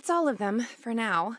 That's all of them, for now.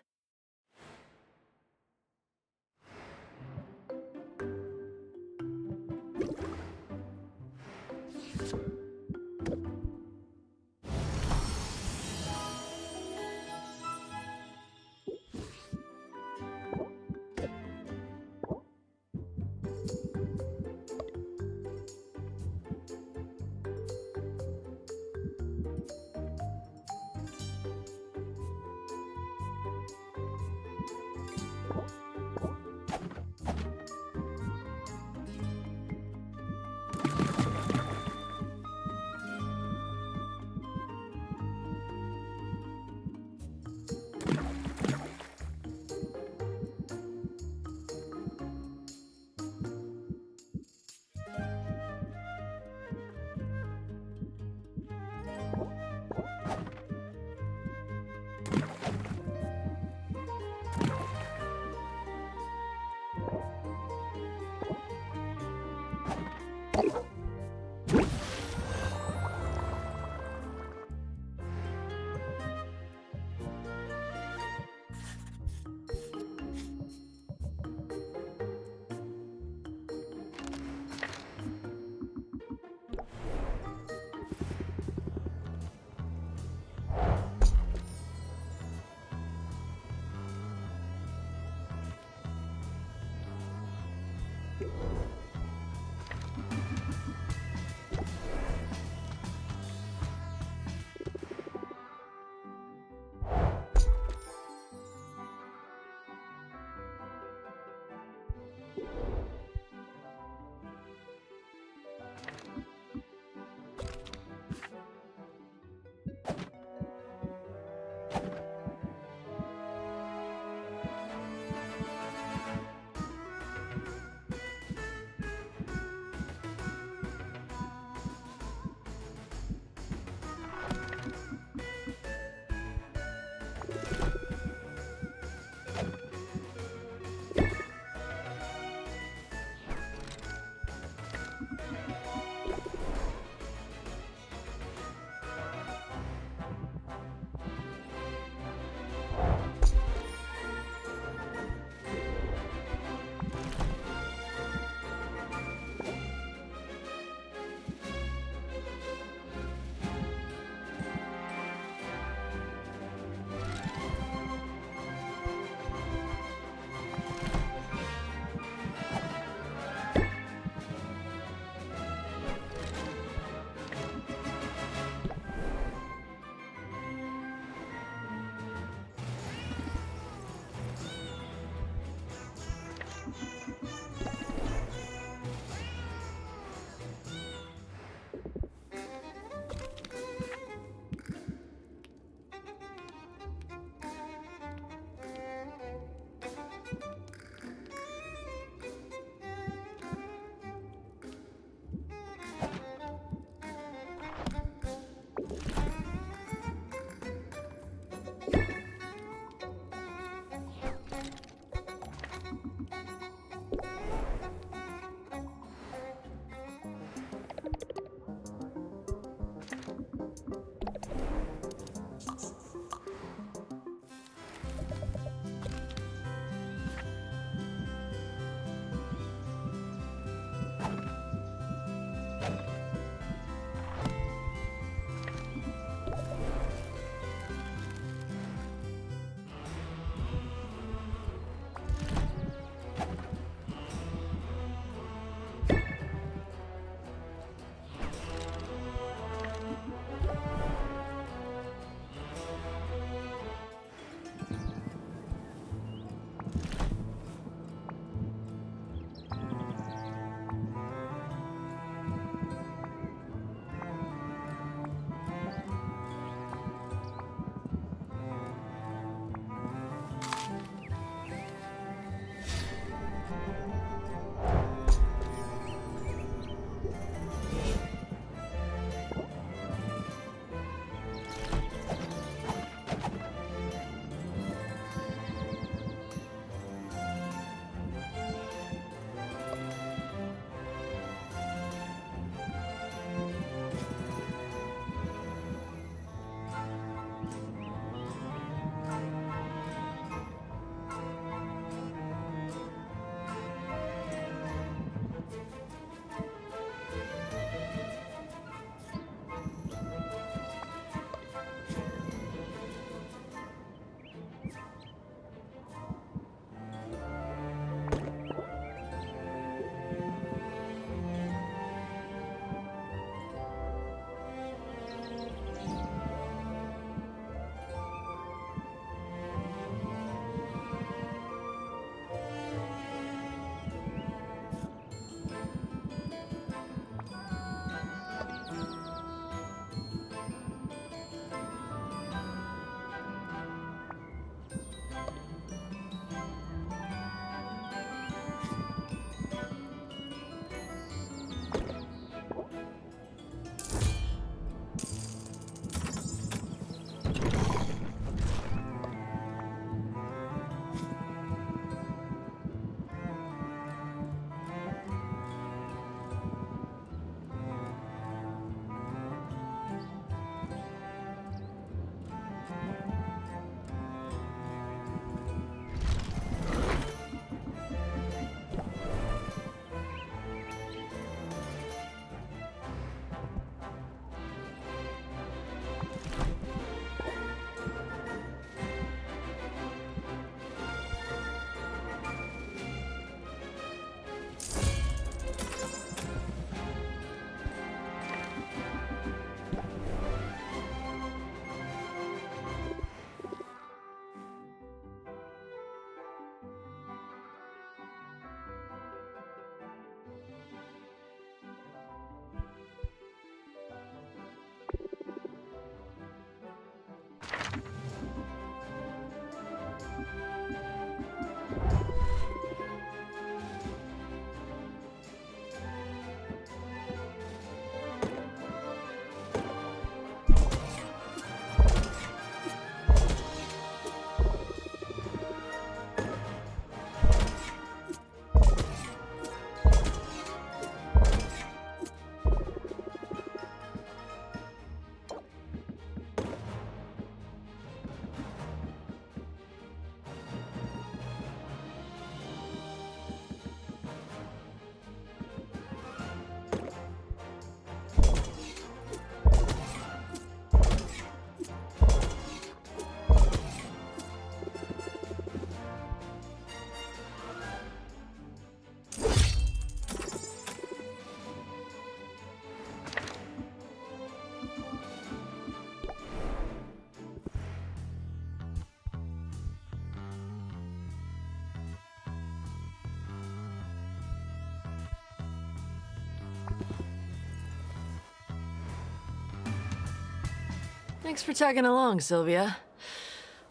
Thanks for tagging along, Sylvia.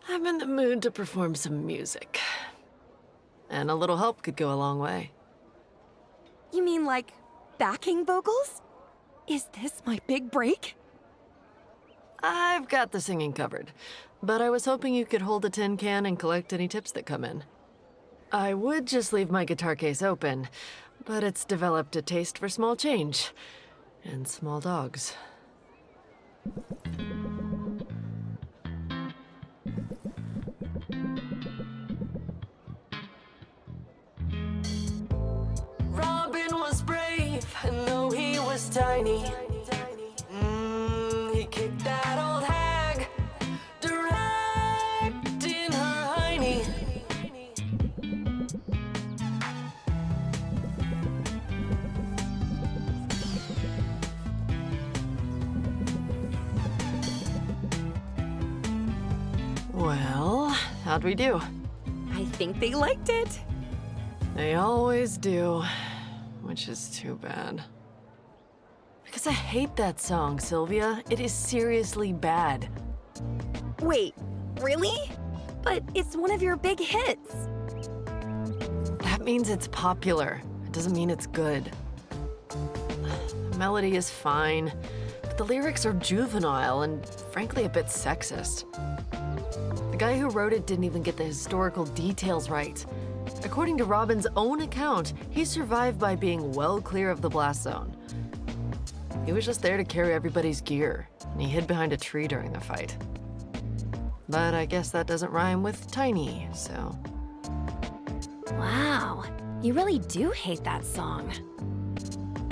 I'm in the mood to perform some music. And a little help could go a long way. You mean like backing vocals? Is this my big break? I've got the singing covered, but I was hoping you could hold a tin can and collect any tips that come in. I would just leave my guitar case open, but it's developed a taste for small change and small dogs. Robin was brave, and though he was tiny, he kicked that old hag direct in her hiney. Well, how'd we do? I think they liked it. They always do, which is too bad. Because I hate that song, Sylvia. It is seriously bad. Wait, really? But it's one of your big hits. That means it's popular. It doesn't mean it's good. The melody is fine, but the lyrics are juvenile and frankly a bit sexist. The guy who wrote it didn't even get the historical details right. According to Robin's own account, he survived by being well clear of the blast zone. He was just there to carry everybody's gear, and he hid behind a tree during the fight. But I guess that doesn't rhyme with tiny, so... Wow, you really do hate that song.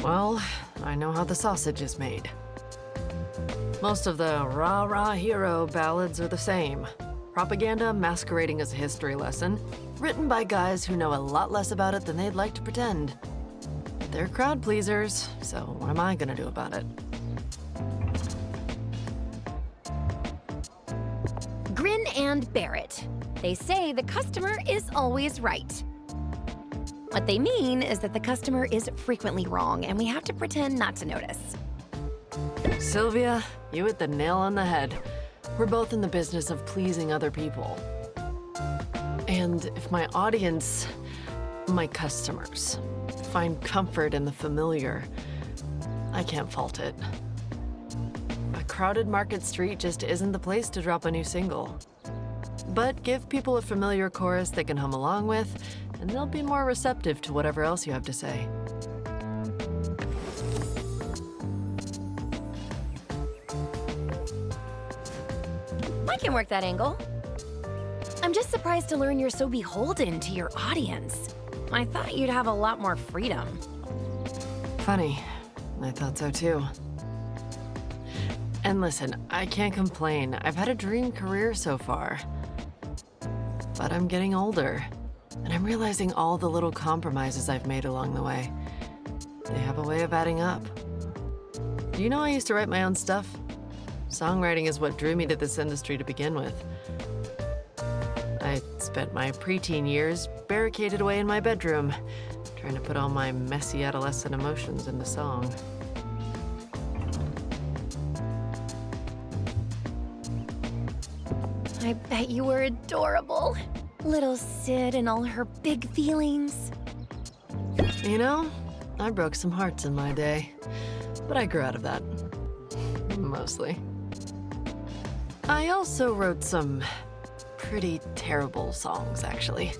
Well, I know how the sausage is made. Most of the rah-rah hero ballads are the same. Propaganda masquerading as a history lesson, written by guys who know a lot less about it than they'd like to pretend. They're crowd pleasers, so what am I gonna do about it? Grin and bear it. They say the customer is always right. What they mean is that the customer is frequently wrong, and we have to pretend not to notice. Sylvia, you hit the nail on the head. We're both in the business of pleasing other people. And if my audience, my customers, find comfort in the familiar, I can't fault it. A crowded market street just isn't the place to drop a new single. But give people a familiar chorus they can hum along with, and they'll be more receptive to whatever else you have to say. I can work that angle. I'm just surprised to learn you're so beholden to your audience. I thought you'd have a lot more freedom. Funny. I thought so too. And listen, I can't complain. I've had a dream career so far. But I'm getting older, and I'm realizing all the little compromises I've made along the way. They have a way of adding up. Do you know I used to write my own stuff? Songwriting is what drew me to this industry to begin with. I spent my preteen years barricaded away in my bedroom, trying to put all my messy adolescent emotions into song. I bet you were adorable. Little Sid and all her big feelings. You know, I broke some hearts in my day, but I grew out of that. Mostly. I also wrote some pretty terrible songs, actually.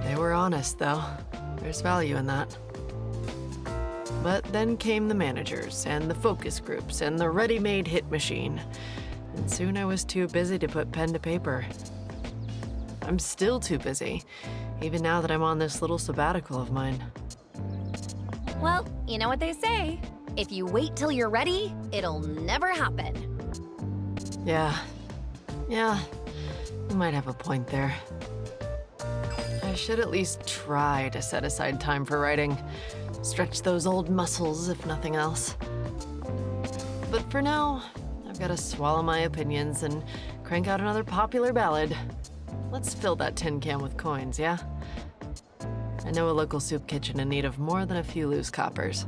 They were honest, though. There's value in that. But then came the managers, and the focus groups, and the ready-made hit machine. And soon I was too busy to put pen to paper. I'm still too busy, even now that I'm on this little sabbatical of mine. Well, you know what they say. If you wait till you're ready, it'll never happen. Yeah, you might have a point there. I should at least try to set aside time for writing. Stretch those old muscles, if nothing else. But for now, I've got to swallow my opinions and crank out another popular ballad. Let's fill that tin can with coins, yeah? I know a local soup kitchen in need of more than a few loose coppers.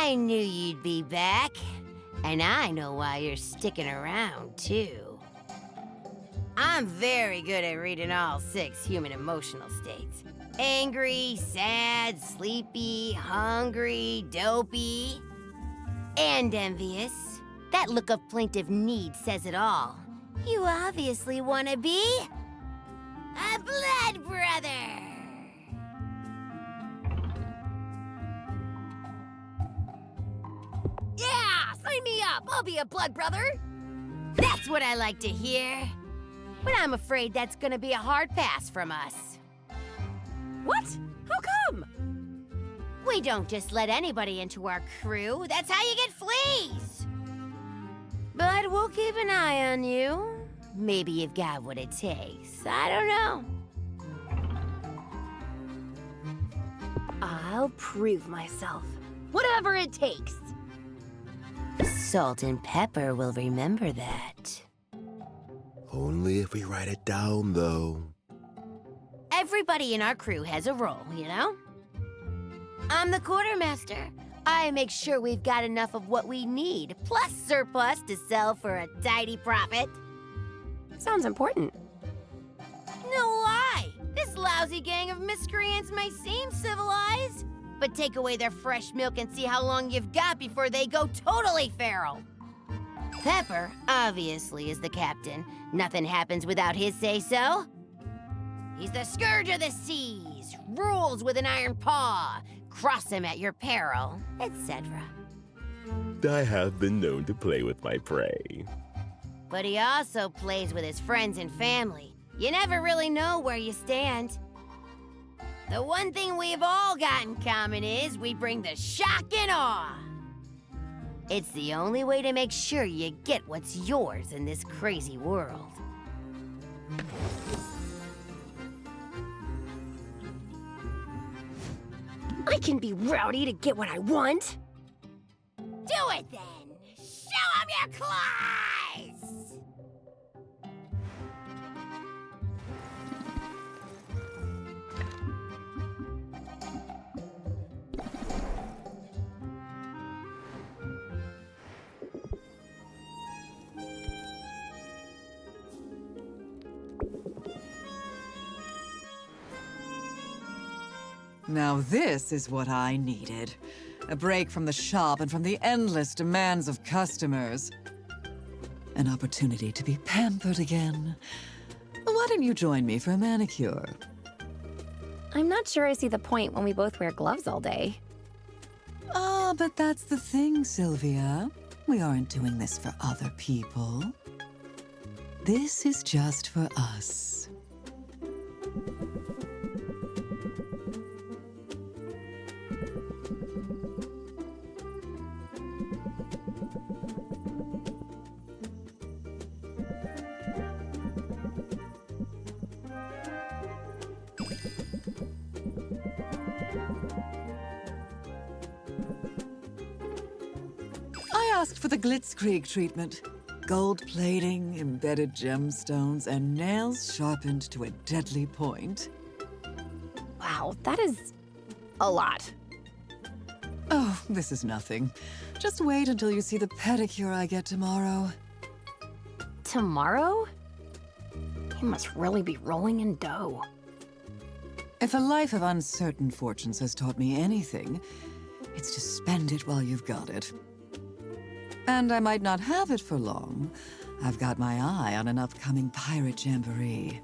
I knew you'd be back. And I know why you're sticking around, too. I'm very good at reading all 6 human emotional states. Angry, sad, sleepy, hungry, dopey, and envious. That look of plaintive need says it all. You obviously want to be a blood brother. Yeah, sign me up. I'll be a blood brother. That's what I like to hear. But I'm afraid that's gonna be a hard pass from us. What? How come? We don't just let anybody into our crew. That's how you get fleas. But we'll keep an eye on you. Maybe you've got what it takes. I don't know. I'll prove myself. Whatever it takes. Salt and Pepper will remember that. Only if we write it down, though. Everybody in our crew has a role, you know? I'm the quartermaster. I make sure we've got enough of what we need, plus surplus to sell for a tidy profit. Sounds important. No lie! This lousy gang of miscreants may seem civilized, but take away their fresh milk and see how long you've got before they go totally feral. Pepper, obviously, is the captain. Nothing happens without his say-so. He's the scourge of the seas, rules with an iron paw, cross him at your peril, etc. I have been known to play with my prey. But he also plays with his friends and family. You never really know where you stand. The one thing we've all got in common is we bring the shock and awe. It's the only way to make sure you get what's yours in this crazy world. I can be rowdy to get what I want. Do it then! Show 'em your claws! Now this is what I needed. A break from the shop and from the endless demands of customers. An opportunity to be pampered again. Why don't you join me for a manicure? I'm not sure I see the point when we both wear gloves all day. Ah, but that's the thing, Sylvia. We aren't doing this for other people. This is just for us. I asked for the Glitzkrieg treatment. Gold plating, embedded gemstones, and nails sharpened to a deadly point. Wow, that is a lot. Oh, this is nothing. Just wait until you see the pedicure I get tomorrow. Tomorrow? You must really be rolling in dough. If a life of uncertain fortunes has taught me anything, it's to spend it while you've got it. And I might not have it for long. I've got my eye on an upcoming pirate jamboree.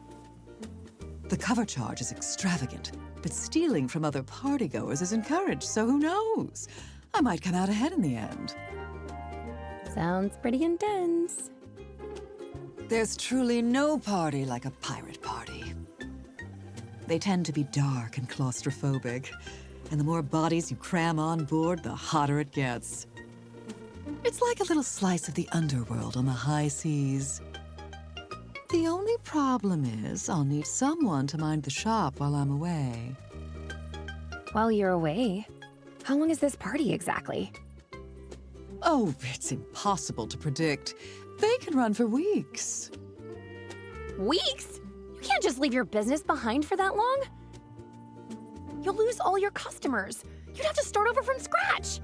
The cover charge is extravagant, but stealing from other partygoers is encouraged, so who knows? I might come out ahead in the end. Sounds pretty intense. There's truly no party like a pirate party. They tend to be dark and claustrophobic, and the more bodies you cram on board, the hotter it gets. It's like a little slice of the underworld on the high seas. The only problem is I'll need someone to mind the shop while I'm away. While you're away, how long is this party exactly? Oh, it's impossible to predict. They can run for weeks. Weeks? You can't just leave your business behind for that long. You'll lose all your customers. You'd have to start over from scratch.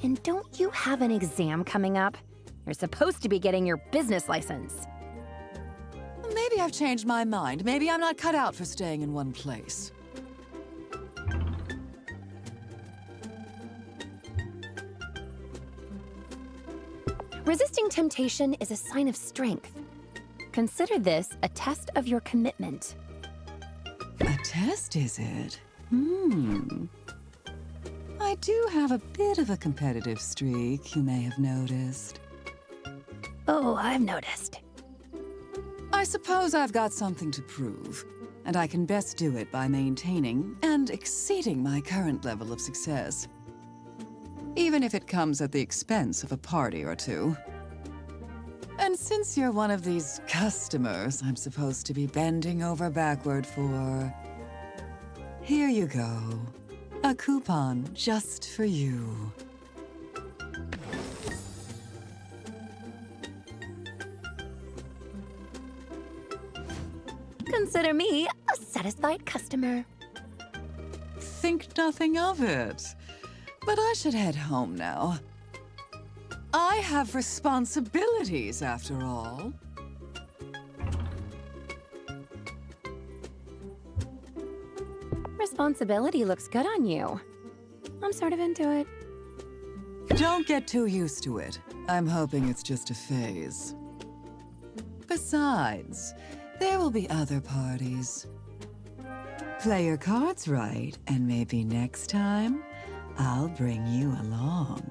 And don't you have an exam coming up? You're supposed to be getting your business license. Maybe I've changed my mind. Maybe I'm not cut out for staying in one place. Resisting temptation is a sign of strength. Consider this a test of your commitment. A test, is it? I do have a bit of a competitive streak, you may have noticed. Oh, I've noticed. I suppose I've got something to prove, and I can best do it by maintaining and exceeding my current level of success. Even if it comes at the expense of a party or two. And since you're one of these customers I'm supposed to be bending over backward for, here you go. A coupon just for you. Consider me a satisfied customer. Think nothing of it. But I should head home now. I have responsibilities, after all. Responsibility looks good on you. I'm sort of into it. Don't get too used to it. I'm hoping it's just a phase. Besides, there will be other parties. Play your cards right, and maybe next time, I'll bring you along.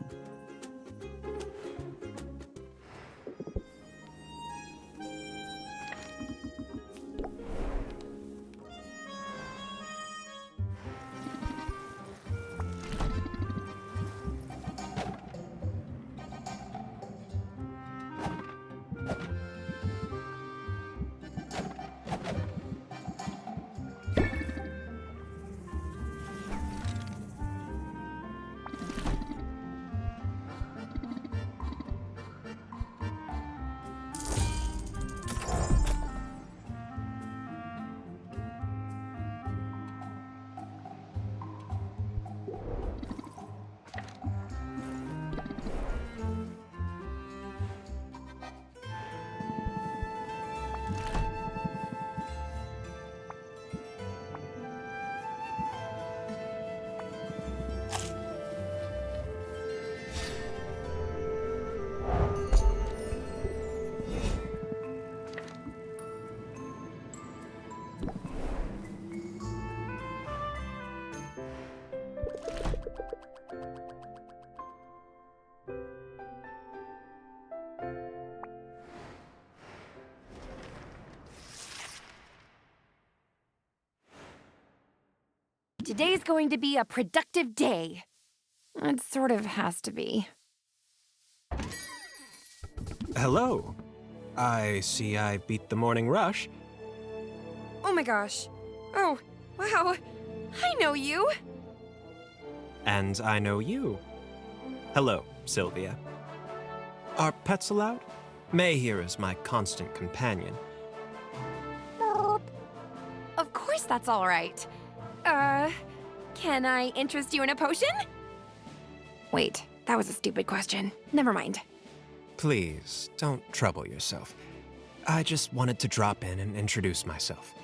Today's going to be a productive day. It sort of has to be. Hello. I see I beat the morning rush. Oh my gosh. Oh, wow. I know you. And I know you. Hello, Sylvia. Are pets allowed? May here is my constant companion. Of course that's all right. Can I interest you in a potion? Wait, that was a stupid question. Never mind. Please, don't trouble yourself. I just wanted to drop in and introduce myself.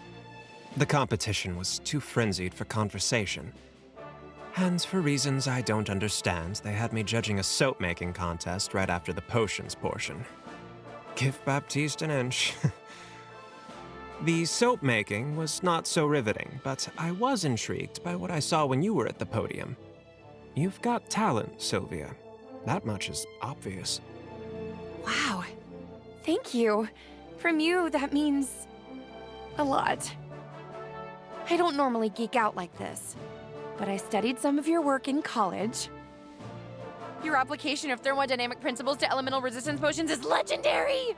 The competition was too frenzied for conversation. And for reasons I don't understand, they had me judging a soap-making contest right after the potions portion. Give Baptiste an inch. The soap-making was not so riveting, but I was intrigued by what I saw when you were at the podium. You've got talent, Sylvia. That much is obvious. Wow. Thank you. From you, that means a lot. I don't normally geek out like this, but I studied some of your work in college. Your application of thermodynamic principles to elemental resistance potions is legendary!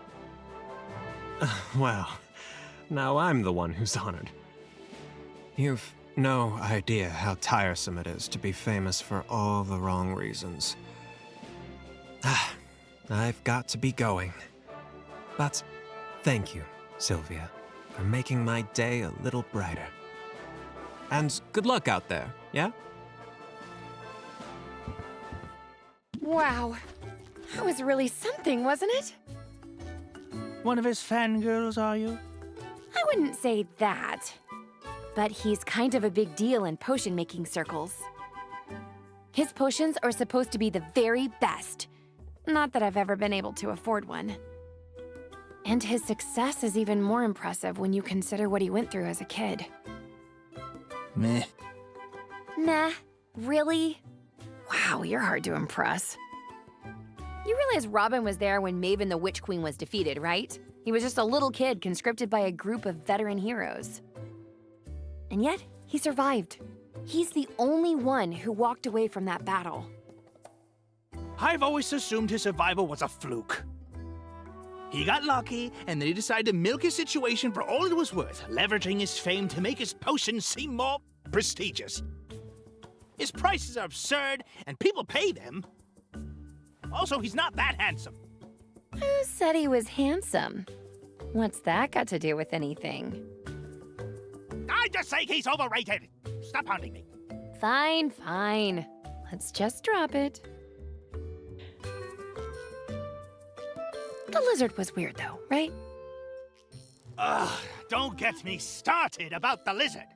Well, now I'm the one who's honored. You've no idea how tiresome it is to be famous for all the wrong reasons. I've got to be going. But thank you, Sylvia, for making my day a little brighter. And good luck out there, yeah? Wow. That was really something, wasn't it? One of his fangirls, are you? I wouldn't say that. But he's kind of a big deal in potion-making circles. His potions are supposed to be the very best. Not that I've ever been able to afford one. And his success is even more impressive when you consider what he went through as a kid. Meh. Nah, really? Wow, you're hard to impress. You realize Robin was there when Maven the Witch Queen was defeated, right? He was just a little kid conscripted by a group of veteran heroes. And yet, he survived. He's the only one who walked away from that battle. I've always assumed his survival was a fluke. He got lucky, and then he decided to milk his situation for all it was worth, leveraging his fame to make his potions seem more prestigious. His prices are absurd, and people pay them. Also, he's not that handsome. Who said he was handsome? What's that got to do with anything? I just say he's overrated. Stop hounding me. Fine, fine. Let's just drop it. The lizard was weird, though, right? Ugh, don't get me started about the lizard.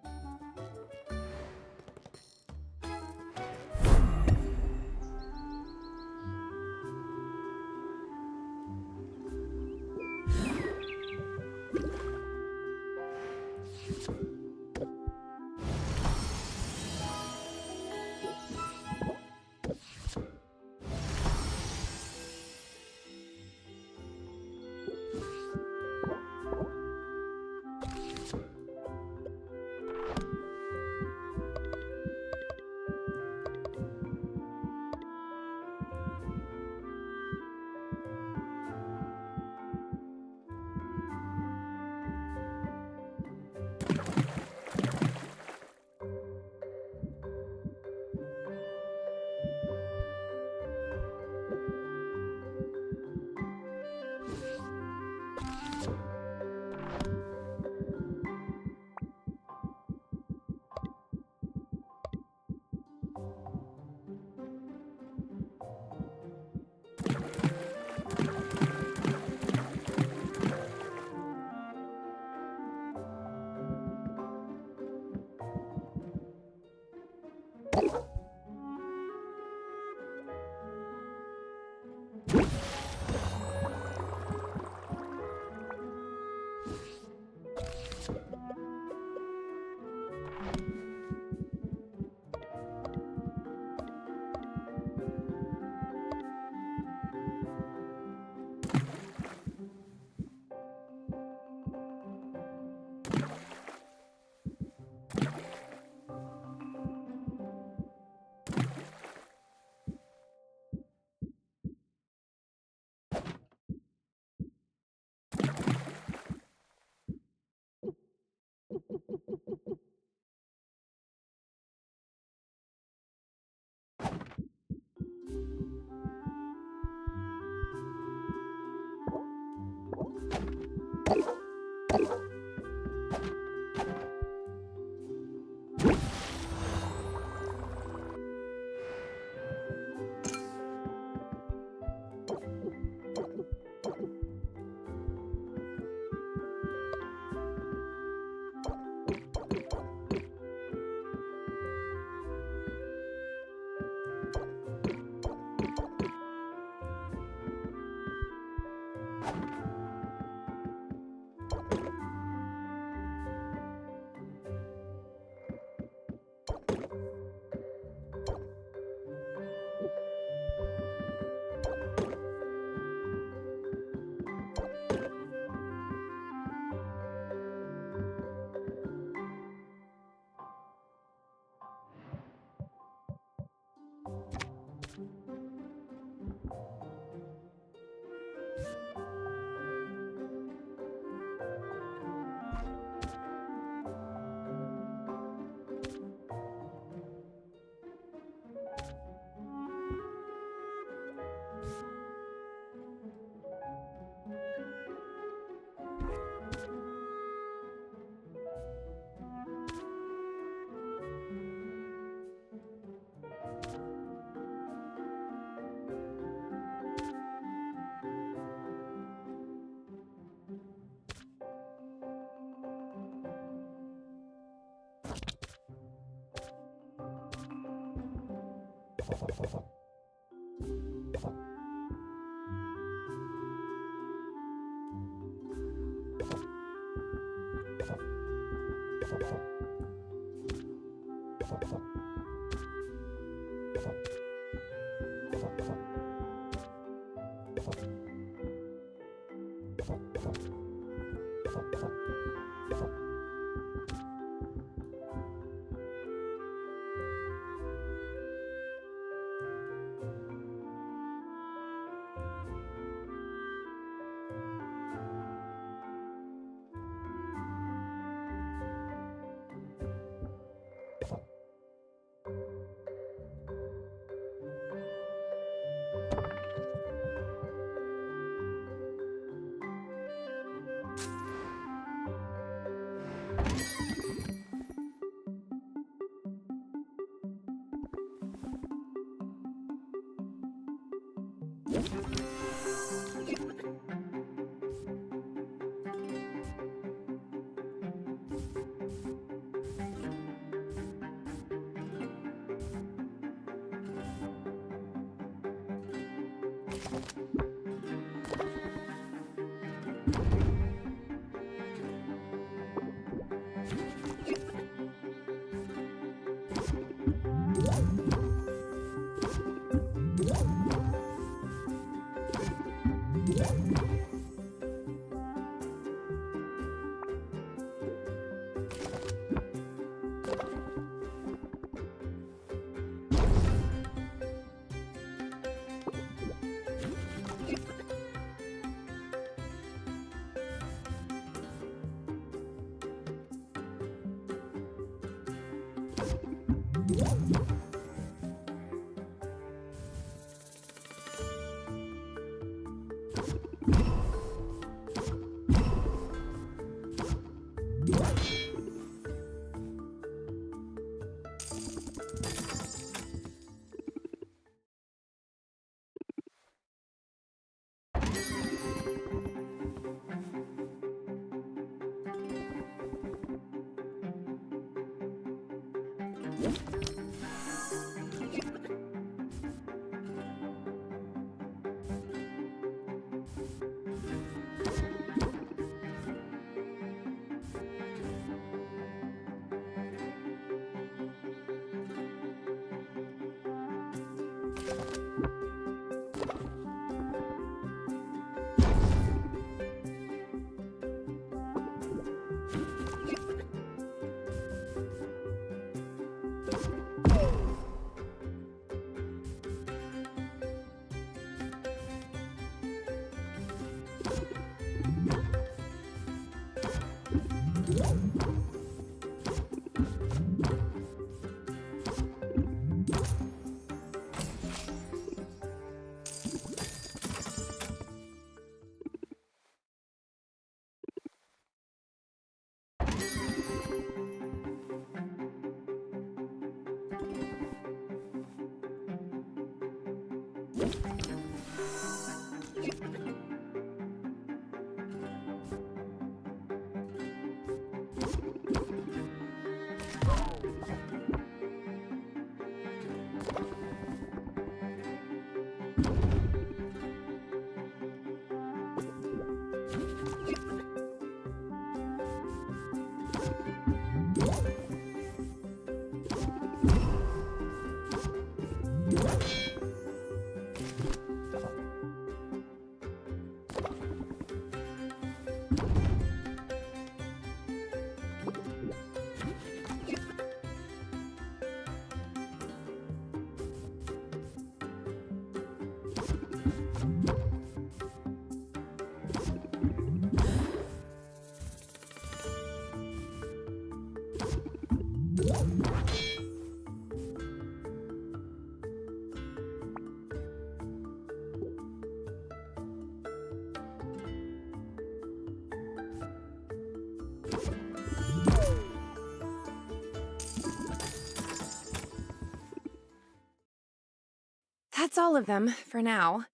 That's all of them, for now.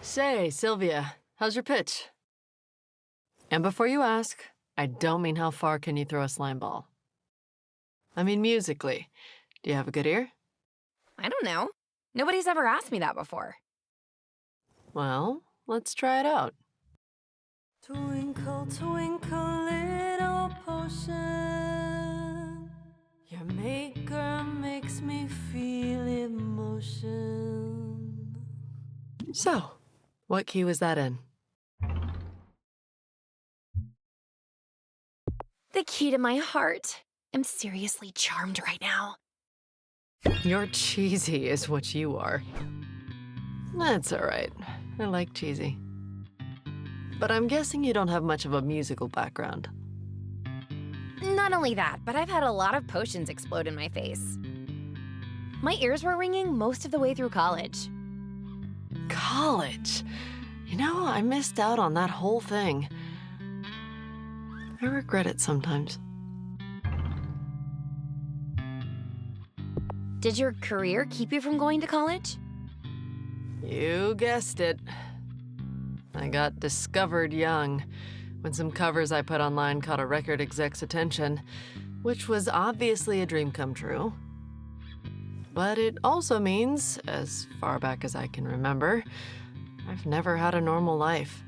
Say, Sylvia, how's your pitch? And before you ask, I don't mean how far can you throw a slime ball. I mean musically. Do you have a good ear? I don't know. Nobody's ever asked me that before. Well, let's try it out. Twinkle, twinkle, little potion. Your maker makes me feel emotion. So, what key was that in? The key to my heart. I'm seriously charmed right now. You're cheesy is what you are. That's all right. I like cheesy. But I'm guessing you don't have much of a musical background. Not only that, but I've had a lot of potions explode in my face. My ears were ringing most of the way through college. College? You know, I missed out on that whole thing. I regret it sometimes. Did your career keep you from going to college? You guessed it. I got discovered young when some covers I put online caught a record exec's attention, which was obviously a dream come true. But it also means, as far back as I can remember, I've never had a normal life.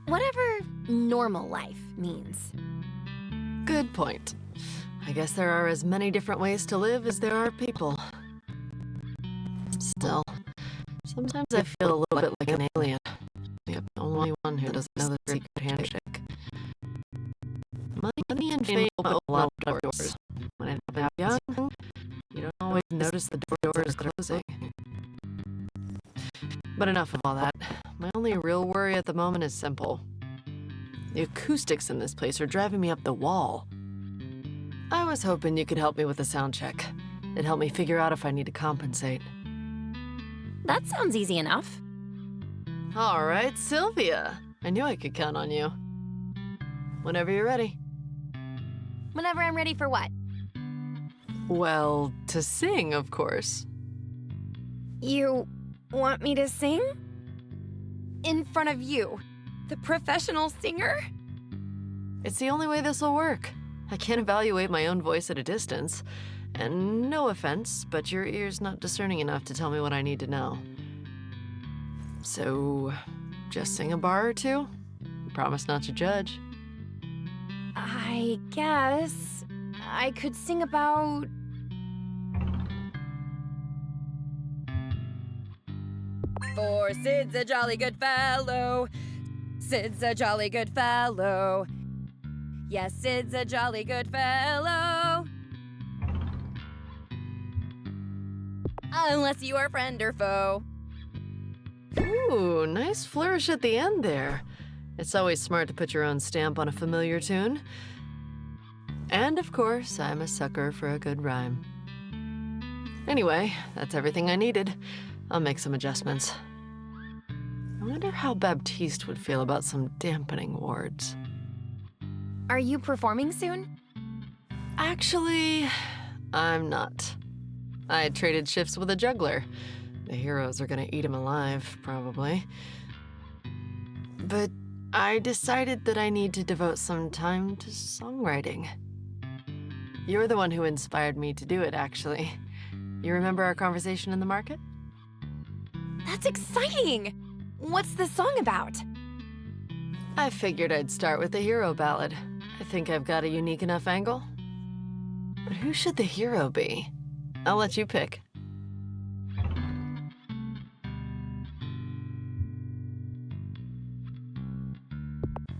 Whatever normal life means. Good point. I guess there are as many different ways to live as there are people. Still, sometimes I feel a little bit like an alien. The only one who doesn't know the secret handshake. Money and fame open a lot of doors. When I was young, you don't always notice the doors closing. But enough of all that. My only real worry at the moment is simple. The acoustics in this place are driving me up the wall. I was hoping you could help me with a sound check. It'd help me figure out if I need to compensate. That sounds easy enough. All right, Sylvia. I knew I could count on you. Whenever you're ready. Whenever I'm ready for what? Well, to sing, of course. You want me to sing? In front of you, the professional singer? It's the only way this'll work. I can't evaluate my own voice at a distance. And no offense, but your ear's not discerning enough to tell me what I need to know. So, just sing a bar or two? Promise not to judge. I guess I could sing about... For Sid's a jolly good fellow. Sid's a jolly good fellow. Yes, Sid's a jolly good fellow. Unless you are friend or foe. Ooh, nice flourish at the end there. It's always smart to put your own stamp on a familiar tune. And of course, I'm a sucker for a good rhyme. Anyway, that's everything I needed. I'll make some adjustments. I wonder how Baptiste would feel about some dampening words. Are you performing soon? Actually, I'm not. I traded shifts with a juggler. The heroes are gonna eat him alive, probably. But I decided that I need to devote some time to songwriting. You're the one who inspired me to do it, actually. You remember our conversation in the market? That's exciting! What's the song about? I figured I'd start with the hero ballad. I think I've got a unique enough angle. But who should the hero be? I'll let you pick.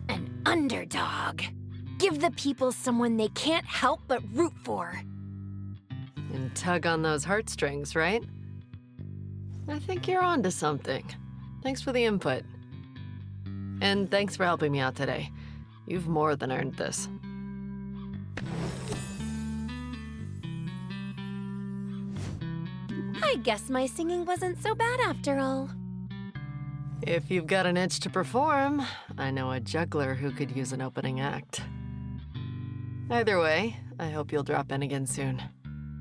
An underdog. Give the people someone they can't help but root for. And tug on those heartstrings, right? I think you're onto something. Thanks for the input. And thanks for helping me out today. You've more than earned this. I guess my singing wasn't so bad after all. If you've got an itch to perform, I know a juggler who could use an opening act. Either way, I hope you'll drop in again soon.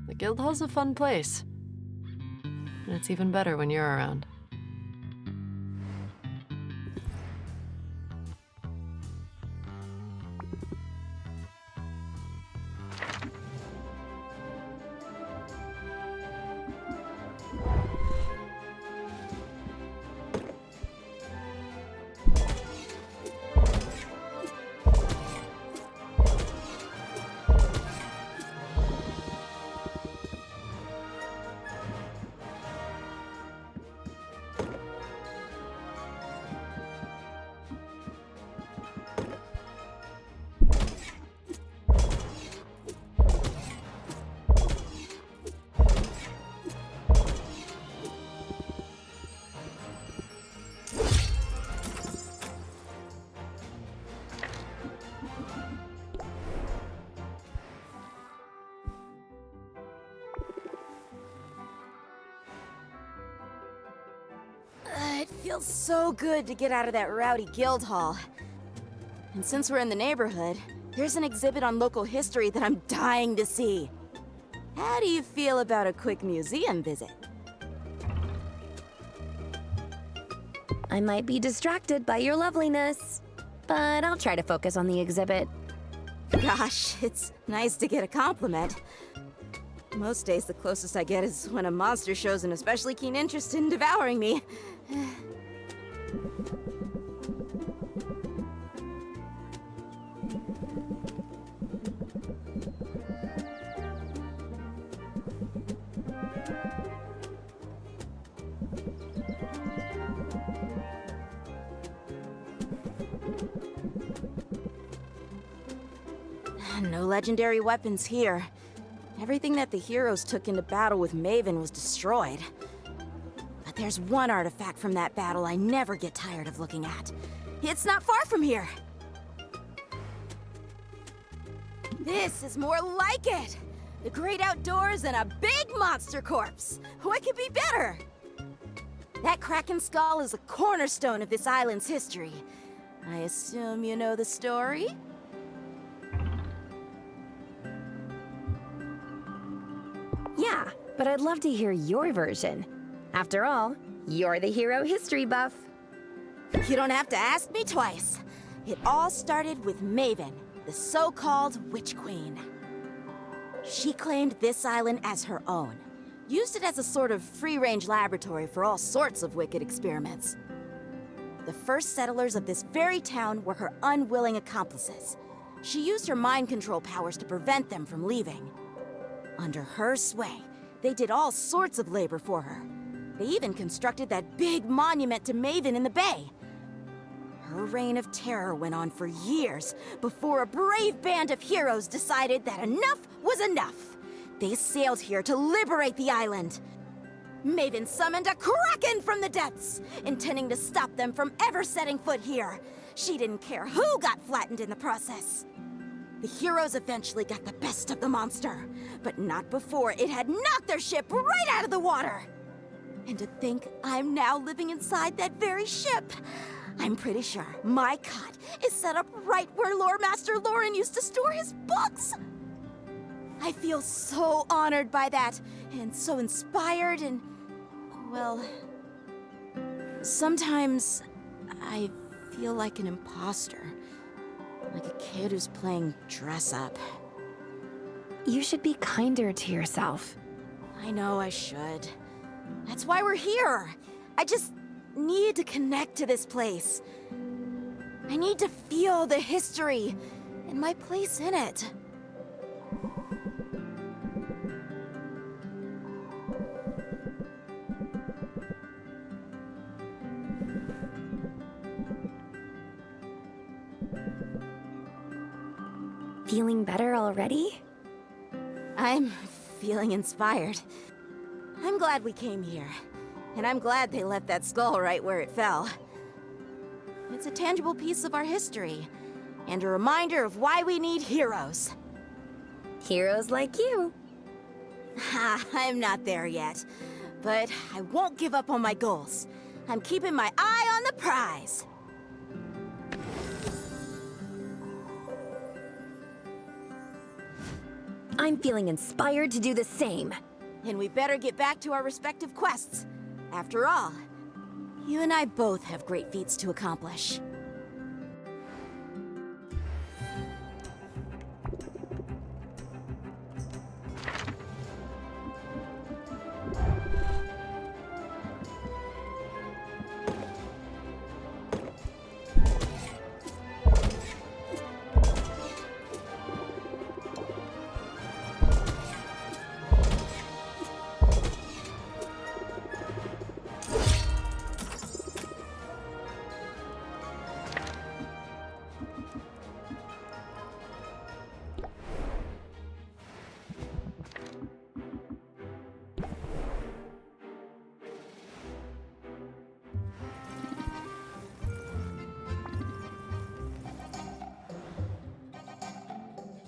The guild hall's a fun place. And it's even better when you're around. feels so good to get out of that rowdy guild hall. And since we're in the neighborhood, there's an exhibit on local history that I'm dying to see. How do you feel about a quick museum visit? I might be distracted by your loveliness, but I'll try to focus on the exhibit. Gosh, it's nice to get a compliment. Most days the closest I get is when a monster shows an especially keen interest in devouring me. No legendary weapons here. Everything that the heroes took into battle with Maven was destroyed. But there's one artifact from that battle I never get tired of looking at. It's not far from here. This is more like it! The great outdoors and a big monster corpse! What could be better? That Kraken skull is a cornerstone of this island's history. I assume you know the story? Yeah, but I'd love to hear your version. After all, you're the hero history buff. You don't have to ask me twice. It all started with Maven, the so-called Witch Queen. She claimed this island as her own, used it as a sort of free-range laboratory for all sorts of wicked experiments. The first settlers of this very town were her unwilling accomplices. She used her mind control powers to prevent them from leaving. Under her sway, they did all sorts of labor for her. They even constructed that big monument to Maven in the bay. Her reign of terror went on for years before a brave band of heroes decided that enough was enough. They sailed here to liberate the island. Maven summoned a Kraken from the depths, intending to stop them from ever setting foot here. She didn't care who got flattened in the process. The heroes eventually got the best of the monster, but not before it had knocked their ship right out of the water. And to think I'm now living inside that very ship. I'm pretty sure my cot is set up right where Lore Master Lauren used to store his books. I feel so honored by that, and so inspired, and, well, sometimes I feel like an imposter. Like a kid who's playing dress-up. You should be kinder to yourself. I know I should. That's why we're here. I just need to connect to this place. I need to feel the history and my place in it. Feeling better already? I'm feeling inspired. I'm glad we came here. And I'm glad they left that skull right where it fell. It's a tangible piece of our history. And a reminder of why we need heroes. Heroes like you. Ha, I'm not there yet. But I won't give up on my goals. I'm keeping my eye on the prize. I'm feeling inspired to do the same. Then we better get back to our respective quests. After all, you and I both have great feats to accomplish.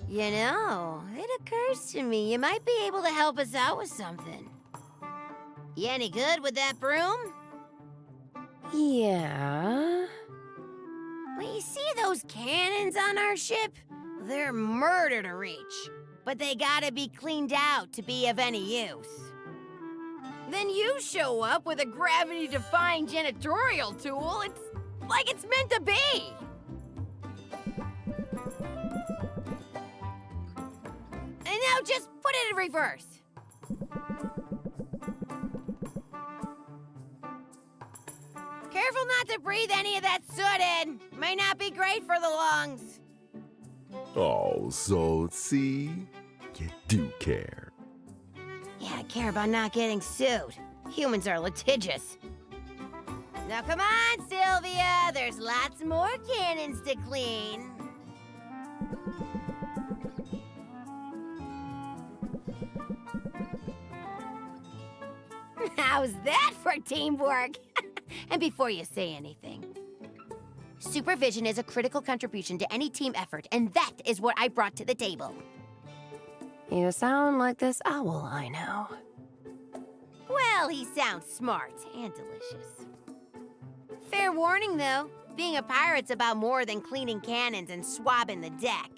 You know, it occurs to me you might be able to help us out with something. You any good with that broom? Yeah? Well, you see those cannons on our ship? They're murder to reach, but they gotta be cleaned out to be of any use. Then you show up with a gravity-defying janitorial tool. It's like it's meant to be. And now just put it in reverse. Careful not to breathe any of that soot in. Might not be great for the lungs. Oh, so see? You do care. Yeah, I care about not getting sued. Humans are litigious. Now come on, Sylvia. There's lots more cannons to clean. How's that for teamwork? And before you say anything, supervision is a critical contribution to any team effort, and that is what I brought to the table. You sound like this owl I know. Well, he sounds smart and delicious. Fair warning, though. Being a pirate's about more than cleaning cannons and swabbing the deck.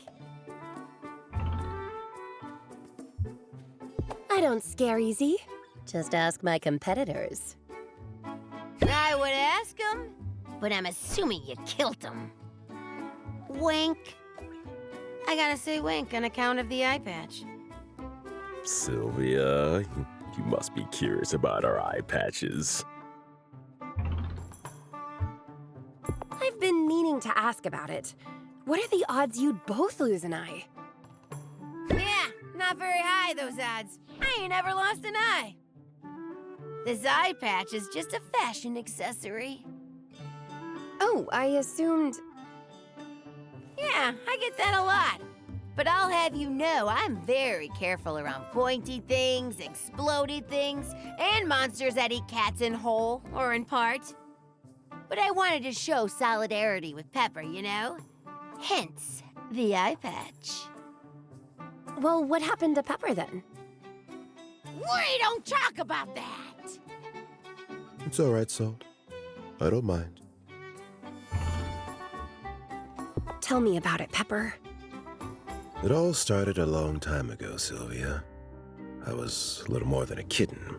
I don't scare easy. Just ask my competitors. I would ask him, but I'm assuming you killed him. Wink. I gotta say wink on account of the eye patch. Sylvia, you must be curious about our eye patches. I've been meaning to ask about it. What are the odds you'd both lose an eye? Yeah, not very high, those odds. I ain't ever lost an eye. This eye patch is just a fashion accessory. Oh, I assumed... Yeah, I get that a lot. But I'll have you know I'm very careful around pointy things, exploded things, and monsters that eat cats in whole or in part. But I wanted to show solidarity with Pepper, you know? Hence, the eye patch. Well, what happened to Pepper then? We don't talk about that! It's all right, Salt. I don't mind. Tell me about it, Pepper. It all started a long time ago, Sylvia. I was a little more than a kitten.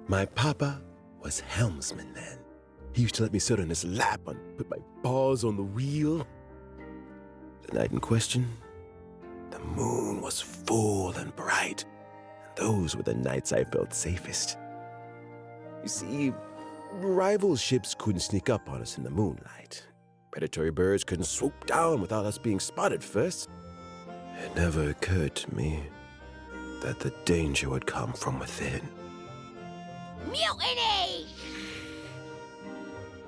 My papa was helmsman then. He used to let me sit on his lap and put my paws on the wheel. The night in question, the moon was full and bright, and those were the nights I felt safest. You see, rival ships couldn't sneak up on us in the moonlight. Predatory birds couldn't swoop down without us being spotted first. It never occurred to me that the danger would come from within. Mutiny!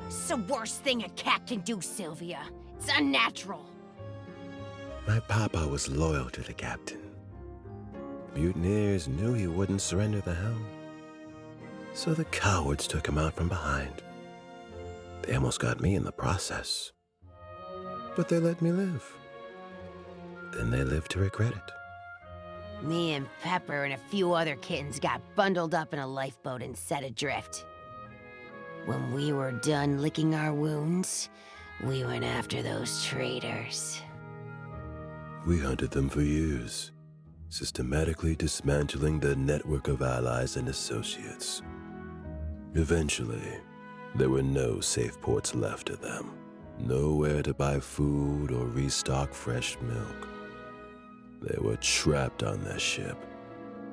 It's the worst thing a cat can do, Sylvia. It's unnatural. My papa was loyal to the captain. Mutineers knew he wouldn't surrender the helm. So the cowards took him out from behind. They almost got me in the process. But they let me live. Then they lived to regret it. Me and Pepper and a few other kittens got bundled up in a lifeboat and set adrift. When we were done licking our wounds, we went after those traitors. We hunted them for years, systematically dismantling their network of allies and associates. Eventually, there were no safe ports left of them. Nowhere to buy food or restock fresh milk. They were trapped on their ship,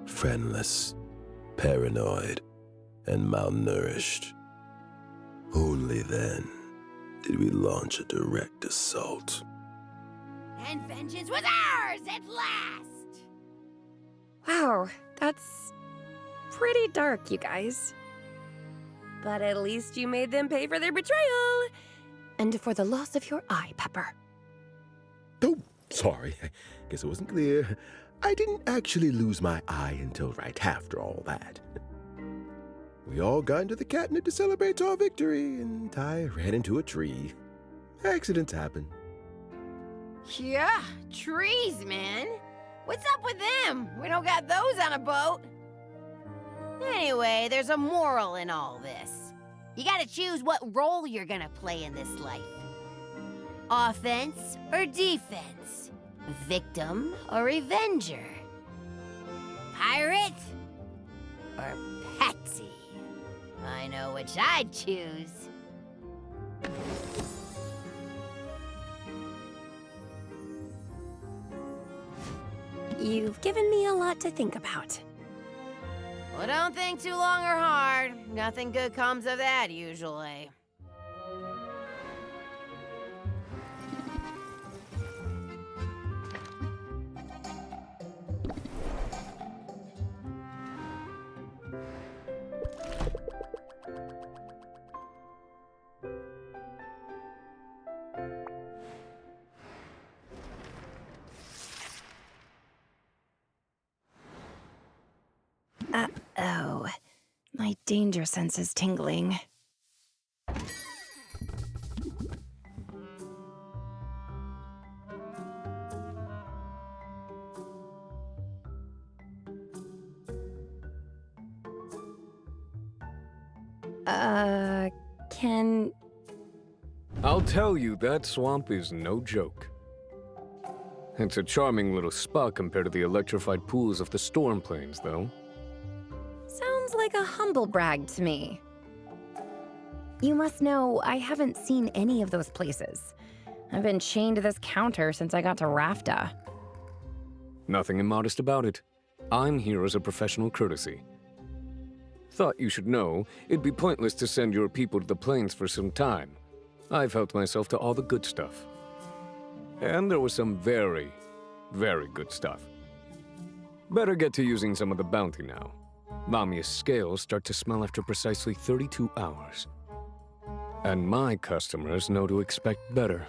friendless, paranoid, and malnourished. Only then did we launch a direct assault. And vengeance was ours at last! Wow, that's pretty dark, you guys. But at least you made them pay for their betrayal. And for the loss of your eye, Pepper. Oh, sorry. I guess it wasn't clear. I didn't actually lose my eye until right after all that. We all got into the catnip to celebrate our victory, and I ran into a tree. Accidents happen. Yeah, trees, man. What's up with them? We don't got those on a boat. Anyway, there's a moral in all this. You gotta choose what role you're gonna play in this life. Offense or defense? Victim or avenger? Pirate or patsy? I know which I'd choose. You've given me a lot to think about. Well, don't think too long or hard. Nothing good comes of that, usually. Oh, my danger sense is tingling. Can... I'll tell you, that swamp is no joke. It's a charming little spot compared to the electrified pools of the storm plains, though. Sounds like a humble brag to me. You must know, I haven't seen any of those places. I've been chained to this counter since I got to Rafta. Nothing immodest about it. I'm here as a professional courtesy. Thought you should know, it'd be pointless to send your people to the plains for some time. I've helped myself to all the good stuff. And there was some very, very good stuff. Better get to using some of the bounty now. Lamia's scales start to smell after precisely 32 hours. And my customers know to expect better.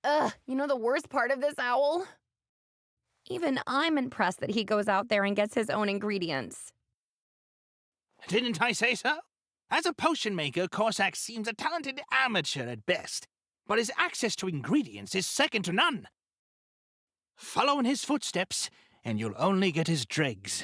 Ugh, you know the worst part of this owl? Even I'm impressed that he goes out there and gets his own ingredients. Didn't I say so? As a potion maker, Corsac seems a talented amateur at best, but his access to ingredients is second to none. Follow in his footsteps, and you'll only get his dregs.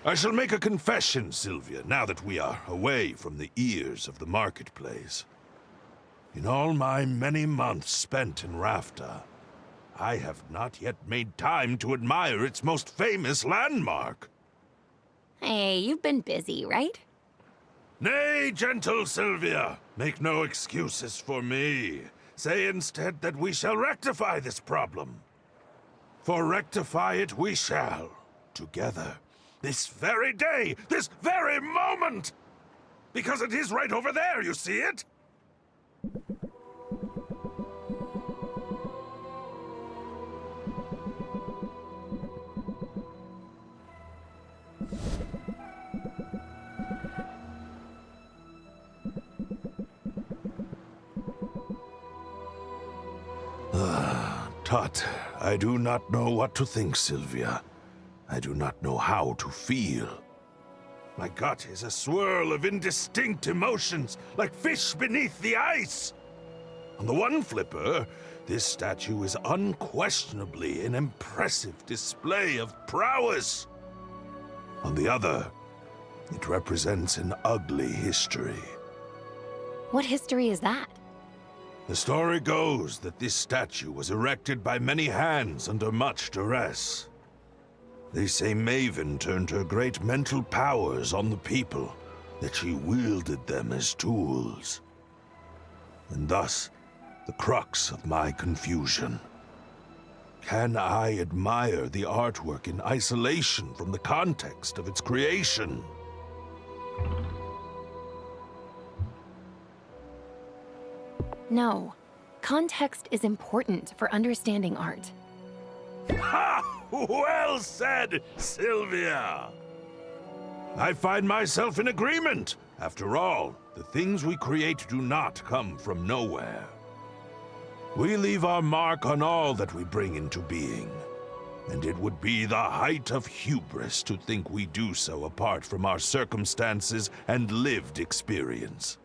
I shall make a confession, Sylvia, now that we are away from the ears of the marketplace. In all my many months spent in Rafta, I have not yet made time to admire its most famous landmark. Hey, you've been busy, right? Nay, gentle Sylvia, make no excuses for me. Say instead that we shall rectify this problem. For rectify it we shall, together. This very day, this very moment! Because it is right over there, you see it? Tut, I do not know what to think, Sylvia. I do not know how to feel. My gut is a swirl of indistinct emotions, like fish beneath the ice. On the one flipper, this statue is unquestionably an impressive display of prowess. On the other, it represents an ugly history. What history is that? The story goes that this statue was erected by many hands under much duress. They say Maven turned her great mental powers on the people, that she wielded them as tools. And thus, the crux of my confusion. Can I admire the artwork in isolation from the context of its creation? No. Context is important for understanding art. Ha! Well said, Sylvia! I find myself in agreement. After all, the things we create do not come from nowhere. We leave our mark on all that we bring into being. And it would be the height of hubris to think we do so apart from our circumstances and lived experience.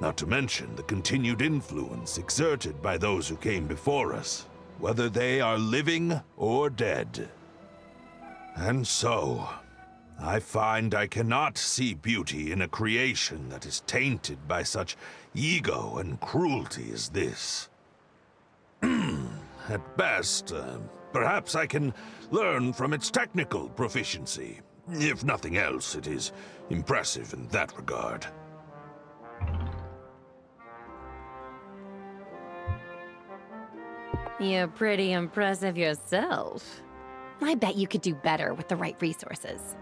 Not to mention the continued influence exerted by those who came before us, whether they are living or dead. And so, I find I cannot see beauty in a creation that is tainted by such ego and cruelty as this. At best, perhaps I can learn from its technical proficiency. If nothing else, it is impressive in that regard. You're pretty impressive yourself. I bet you could do better with the right resources.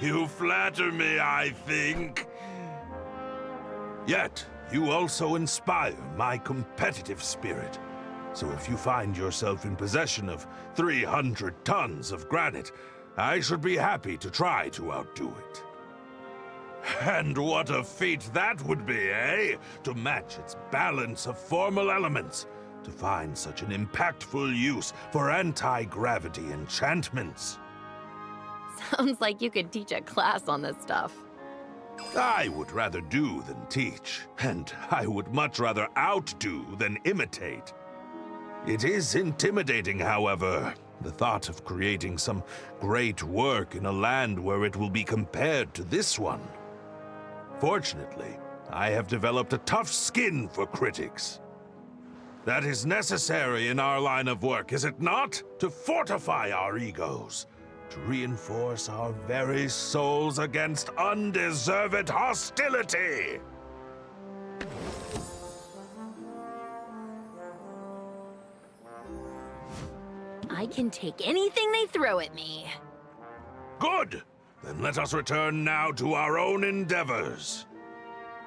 You flatter me, I think. Yet, you also inspire my competitive spirit. So if you find yourself in possession of 300 tons of granite, I should be happy to try to outdo it. And what a feat that would be, eh? To match its balance of formal elements. To find such an impactful use for anti-gravity enchantments. Sounds like you could teach a class on this stuff. I would rather do than teach, and I would much rather outdo than imitate. It is intimidating, however, the thought of creating some great work in a land where it will be compared to this one. Fortunately, I have developed a tough skin for critics. That is necessary in our line of work, is it not? To fortify our egos, to reinforce our very souls against undeserved hostility. I can take anything they throw at me. Good! Then let us return now to our own endeavors.